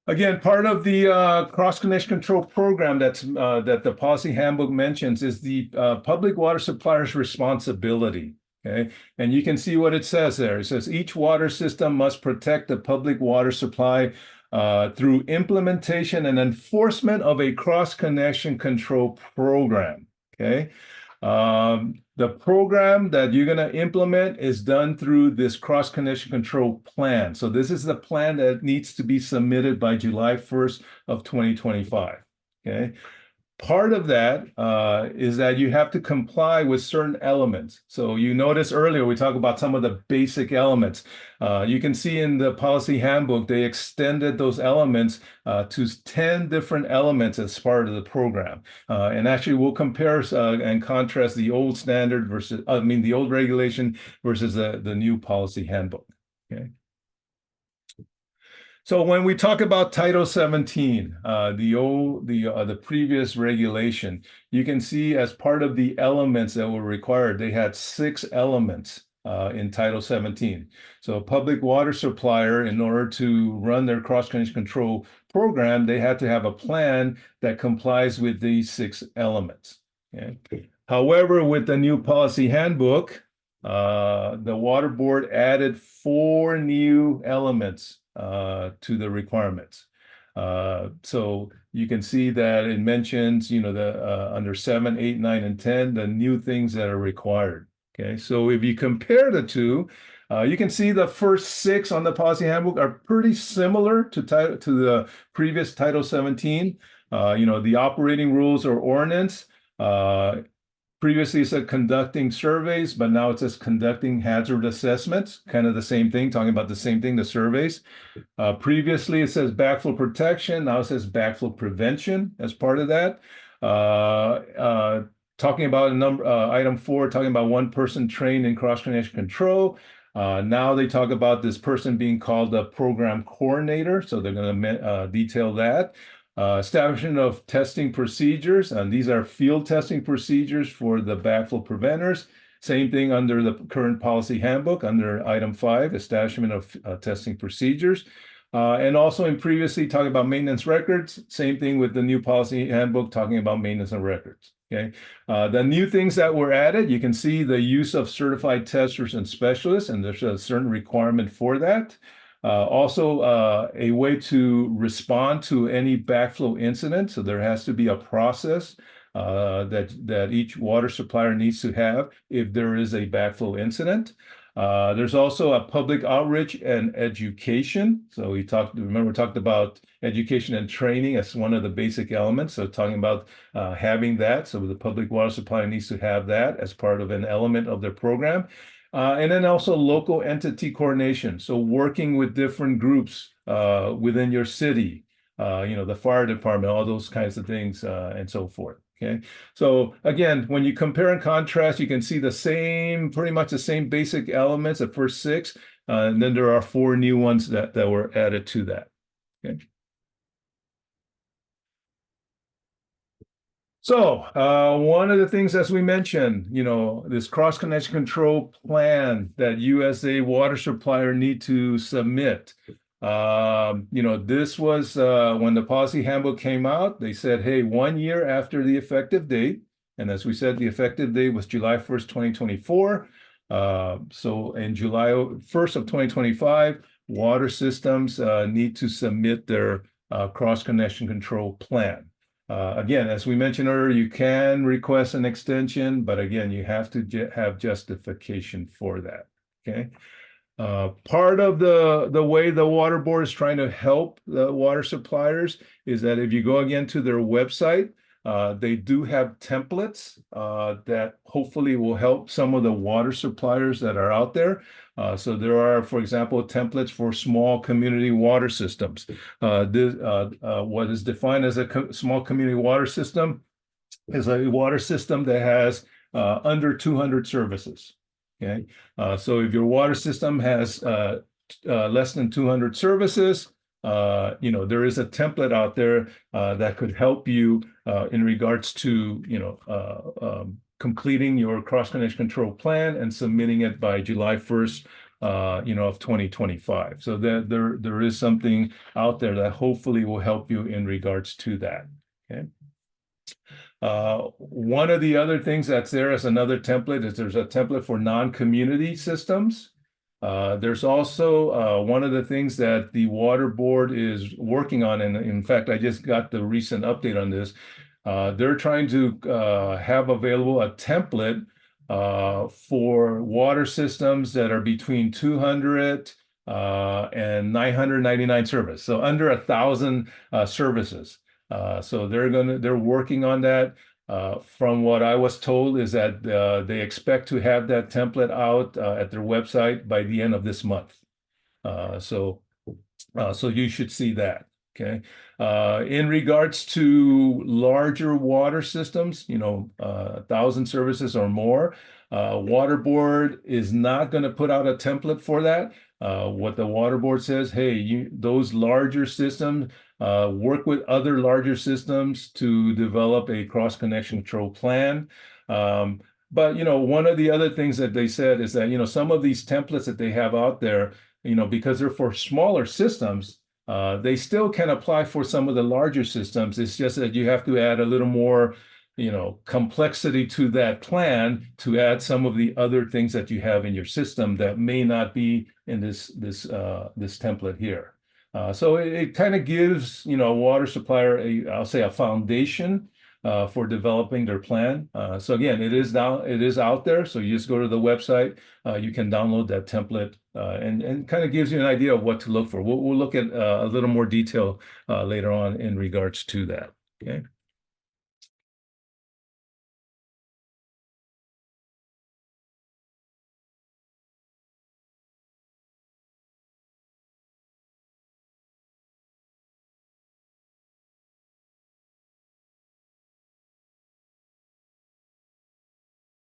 Again, part of the cross-connection control program that the policy handbook mentions is the public water supplier's responsibility. Okay, and you can see what it says there. It says each water system must protect the public water supply through implementation and enforcement of a cross-connection control program. Okay. The program that you're going to implement is done through this cross-connection control plan. So this is the plan that needs to be submitted by July 1st of 2025. Okay. Part of that is that you have to comply with certain elements. So you notice earlier we talked about some of the basic elements. You can see in the policy handbook, they extended those elements to 10 different elements as part of the program. And actually we'll compare and contrast the old standard versus, the old regulation versus the new policy handbook. Okay. So when we talk about Title 17, the previous regulation, you can see as part of the elements that were required, they had 6 elements in Title 17. So a public water supplier, in order to run their cross-connection control program, they had to have a plan that complies with these 6 elements. Okay. However, with the new policy handbook, the Water Board added 4 new elements to the requirements. So you can see that it mentions, the under 7, 8, 9, and 10, the new things that are required. Okay, so if you compare the two, you can see the first 6 on the policy handbook are pretty similar to the previous Title 17. The operating rules or ordinance. Previously, it said conducting surveys, but now it says conducting hazard assessments, kind of the same thing, talking about the same thing, the surveys. Previously, it says backflow protection. Now it says backflow prevention as part of that. Talking about item 4, talking about one person trained in cross-connection control. Now they talk about this person being called a program coordinator, so they're going to detail that. Establishment of testing procedures, and these are field testing procedures for the backflow preventers. Same thing under the current policy handbook, under item 5, establishment of testing procedures. And also in previously talking about maintenance records, same thing with the new policy handbook talking about maintenance of records. Okay, the new things that were added, you can see the use of certified testers and specialists, and there's a certain requirement for that. Also, a way to respond to any backflow incident. So there has to be a process that each water supplier needs to have if there is a backflow incident. There's also a public outreach and education. So we talked about education and training as one of the basic elements. So talking about having that. So the public water supplier needs to have that as part of an element of their program. And then also local entity coordination. So working with different groups within your city, the fire department, all those kinds of things, and so forth. Okay. So again, when you compare and contrast, you can see pretty much the same basic elements, the first 6, and then there are 4 new ones that were added to that. Okay. So one of the things, as we mentioned, this cross-connection control plan that you as a water supplier need to submit. This was when the policy handbook came out, they said, hey, 1 year after the effective date. And as we said, the effective date was July 1st, 2024. So in July 1st of 2025, water systems need to submit their cross-connection control plan. Again, as we mentioned earlier, you can request an extension, but again, you have to have justification for that. Okay. Part of the way the Water Board is trying to help the water suppliers is that if you go again to their website, they do have templates that hopefully will help some of the water suppliers that are out there. So there are, for example, templates for small community water systems. What is defined as a small community water system is a water system that has under 200 services. Okay, so if your water system has less than 200 services, there is a template out there that could help you in regards to, completing your cross-connection control plan and submitting it by July 1st of 2025. So there is something out there that hopefully will help you in regards to that. Okay. One of the other things that's there as another template is there's a template for non-community systems. There's also one of the things that the Water Board is working on, and in fact, I just got the recent update on this. They're trying to have available a template for water systems that are between 200 and 999 service, so under 1,000 services. So they're working on that. From what I was told is that they expect to have that template out at their website by the end of this month. So you should see that. Okay. In regards to larger water systems, 1,000 services or more, Water Board is not going to put out a template for that. What the Water Board says, hey, those larger systems, work with other larger systems to develop a cross-connection control plan. But one of the other things that they said is that some of these templates that they have out there, because they're for smaller systems, they still can apply for some of the larger systems. It's just that you have to add a little more complexity to that plan to add some of the other things that you have in your system that may not be in this template here. So it kind of gives a water supplier I'll say a foundation for developing their plan. So again, it is out there. So you just go to the website, you can download that template, and kind of gives you an idea of what to look for. We'll look at a little more detail later on in regards to that. Okay.